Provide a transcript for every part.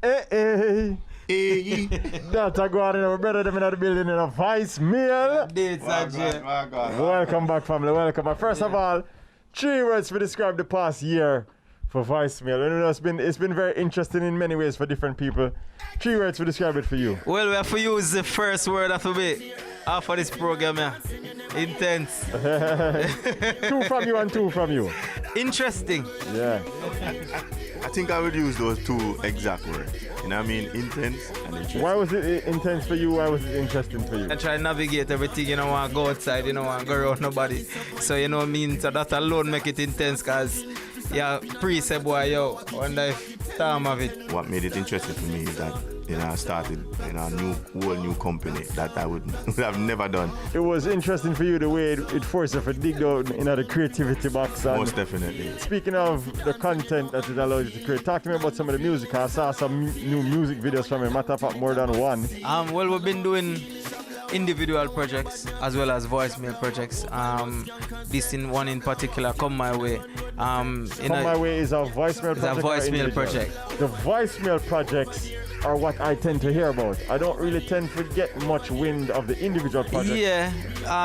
Hey. That's a go on in our brother them in the building in a vice meal. Welcome back, family. Welcome back. First of all, 3 words to describe the past year for vice meal. You know, it's been very interesting in many ways for different people. 3 words to describe it for you. Well, we have to use the first word alphabet after this program. Yeah. Intense. 2 from you and 2 from you. Interesting. Yeah. I think I would use those 2 exact words. You know what I mean? Intense and interesting. Why was it intense for you? Why was it interesting for you? I try to navigate everything, you know, want to go outside, you know, want to go around nobody. So, you know what I mean? So that alone make it intense because, yeah, pre-say, boy, yo, wonder if time have it. What made it interesting for me is that, you know, I started in a whole new company that I would have never done. It was interesting for you the way it forced you to dig down in the creativity box. Most definitely. Speaking of the content that it allowed you to create, talk to me about some of the music. I saw some new music videos from you, matter of fact, more than one. Well, we've been doing individual projects as well as voicemail projects. This one in particular, Come My Way. Come My Way is a voicemail project. It's a voicemail project. The voicemail projects are what I tend to hear about. I don't really tend to get much wind of the individual projects. Yeah,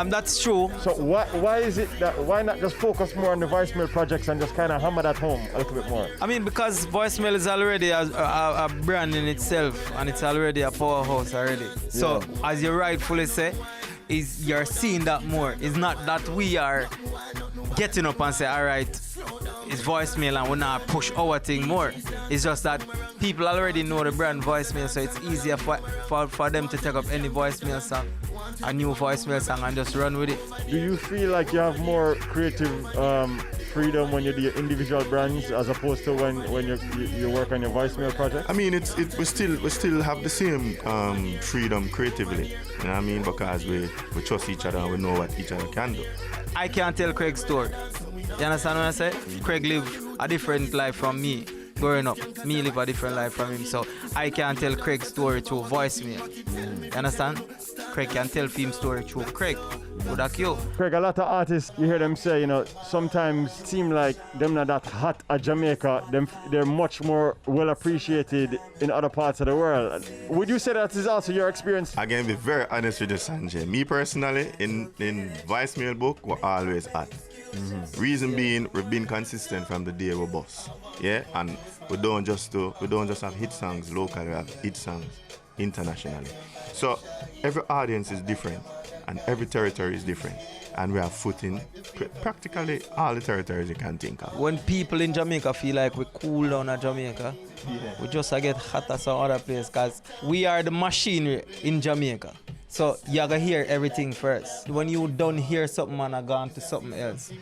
that's true. So why is it that, why not just focus more on the voicemail projects and just kind of hammer that home a little bit more? I mean, because voicemail is already a brand in itself and it's already a powerhouse already. So as you rightfully say, is you're seeing that more. It's not that we are getting up and say, all right, it's voicemail and we're not push our thing more. It's just that people already know the brand voicemail, so it's easier for them to take up any voicemail song, a new voicemail song, and just run with it. Do you feel like you have more creative freedom when you do your individual brands as opposed to when you work on your voicemail project? I mean, we still have the same freedom creatively. You know what I mean? Because we trust each other and we know what each other can do. I can't tell Craig's story. You understand what I say? Craig live a different life from me growing up. Me live a different life from him. So I can't tell Craig's story through voicemail. You understand? Craig can tell film story through Craig. Would that you? Craig, a lot of artists, you hear them say, you know, sometimes seem like them not that hot at Jamaica. They're much more well appreciated in other parts of the world. Would you say that is also your experience? Again, be very honest with you, Sanjay. Me personally, in voicemail book, we're always hot. Reason being, we've been consistent from the day we bust. Yeah, and we don't just have hit songs locally, we have hit songs internationally. So every audience is different and every territory is different, and we have foot in practically all the territories you can think of. When people in Jamaica feel like we cool down at Jamaica, we just get hot at some other place because we are the machinery in Jamaica. So you gotta hear everything first. When you don't hear something, man, I go on to something else.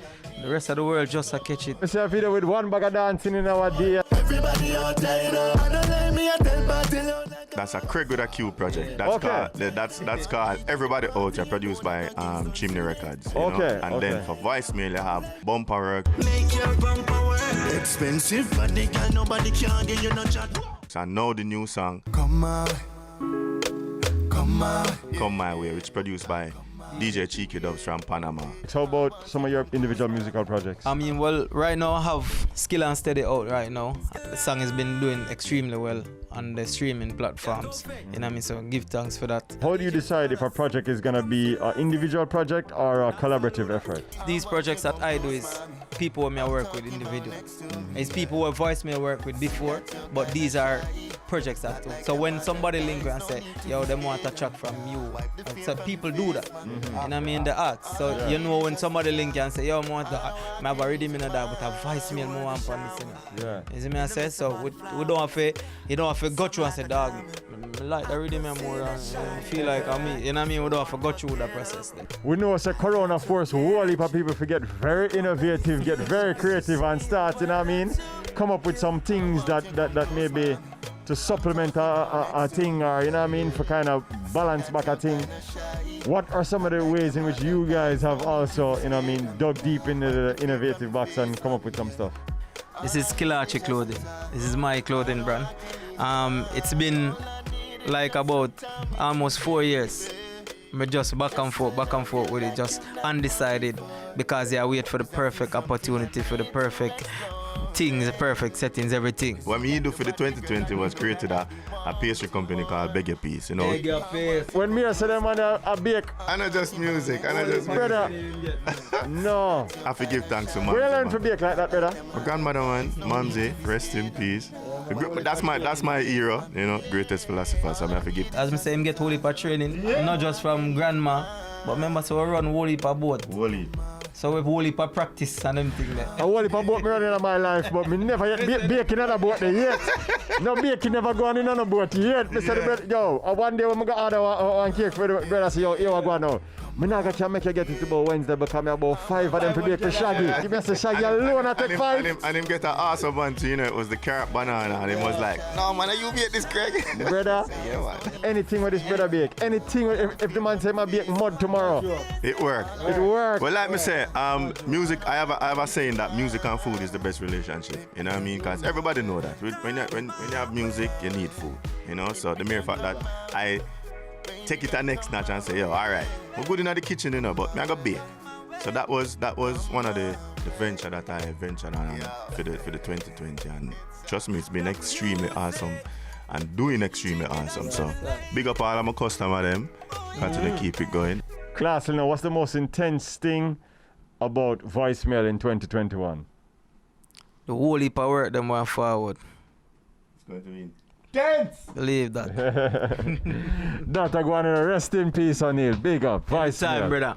The rest of the world just catch it. I see a video with one bag of dancing in our day. Everybody out there, That's a Craig with a Q project. That's called Everybody Out There, produced by Chimney Records. You know? And then for voicemail, you have Bumper Work. Make your bumper work. Expensive, but they got nobody can get you no chat. And now the new song, Come My Way, which is produced by DJ Cheeky Dubs from Panama. How about some of your individual musical projects? I mean, well, right now I have Skill and Steady out right now. The song has been doing extremely well on the streaming platforms. You know what I mean? So give thanks for that. How do you decide if a project is going to be an individual project or a collaborative effort? These projects that I do is people who I work with individually. It's people who voicemail work with before, but these are projects that too. So when somebody link and say, yo, they want a track from you, so people do that. You know what I mean? The art. So you know when somebody link and say, yo, I want to have a rhythm in that, but a voicemail more want for this. You see me I say? So we don't have to, you don't have to go through and say, dog, I like the rhythm more and feel like I'm me. You know what I mean? We don't have to go through the process then. We know it's a corona force, whole heap of people get very innovative, get very creative and start, you know what I mean? Come up with some things that maybe to supplement a thing, or you know what I mean, for kind of balance back a thing. What are some of the ways in which you guys have also, you know what I mean, dug deep into the innovative box and come up with some stuff? This is Kilachi clothing. This is my clothing brand. It's been like about almost 4 years. Me just back and forth with it, just undecided because I wait for the perfect opportunity, for the perfect things, the perfect settings, everything. What me do for the 2020 was created a pastry company called Beg Your Piece, you know. When me I say them man a bake, I not just music, I not just brother. No. I forgive thanks to Where you learn man. to bake like that, brother? My grandmother, man, Mamsie, rest in peace. That's my era, you know, greatest philosopher, so I have to give. As me say, him get whole heap of training, not just from grandma, but remember, so we run whole heap of boat. Wally. So we have whole heap of practice and them thing there. I whole heap of boat me running in my life, but me never yet baking on a boat there yet. No baking never gone in on a boat yet. Me say the brother, yo, one day when I go order one cake for the brother, say, yo, here I go now. Me not gonna make you get it about Wednesday because me about 5 of them to bake for Shaggy. Give me a Shaggy alone, I take 5. And him get an awesome one too, you know, it was the carrot banana, and him was like, no man, you bake this, Craig. Brother, Yeah, man. anything with this brother bake, anything, if the man say I bake mud tomorrow, It worked. it works. Well, like me say, music. I have a saying that music and food is the best relationship. You know what I mean? Because everybody know that when you have music, you need food. You know, so the mere fact that I take it a next notch and say, yo, all right, we're good in the kitchen, you know, but me I got bake. So that was one of the venture that I ventured on for the 2020, and trust me, it's been extremely awesome and doing extremely awesome. So big up all of my customer them. Continue to keep it going. Class, you know, what's the most intense thing about voicemail in 2021? The whole heap of work them went forward. It's going to be Believe that. Dr. Guanino, rest in peace, O'Neal. Big up. Voicemail. Time, brother.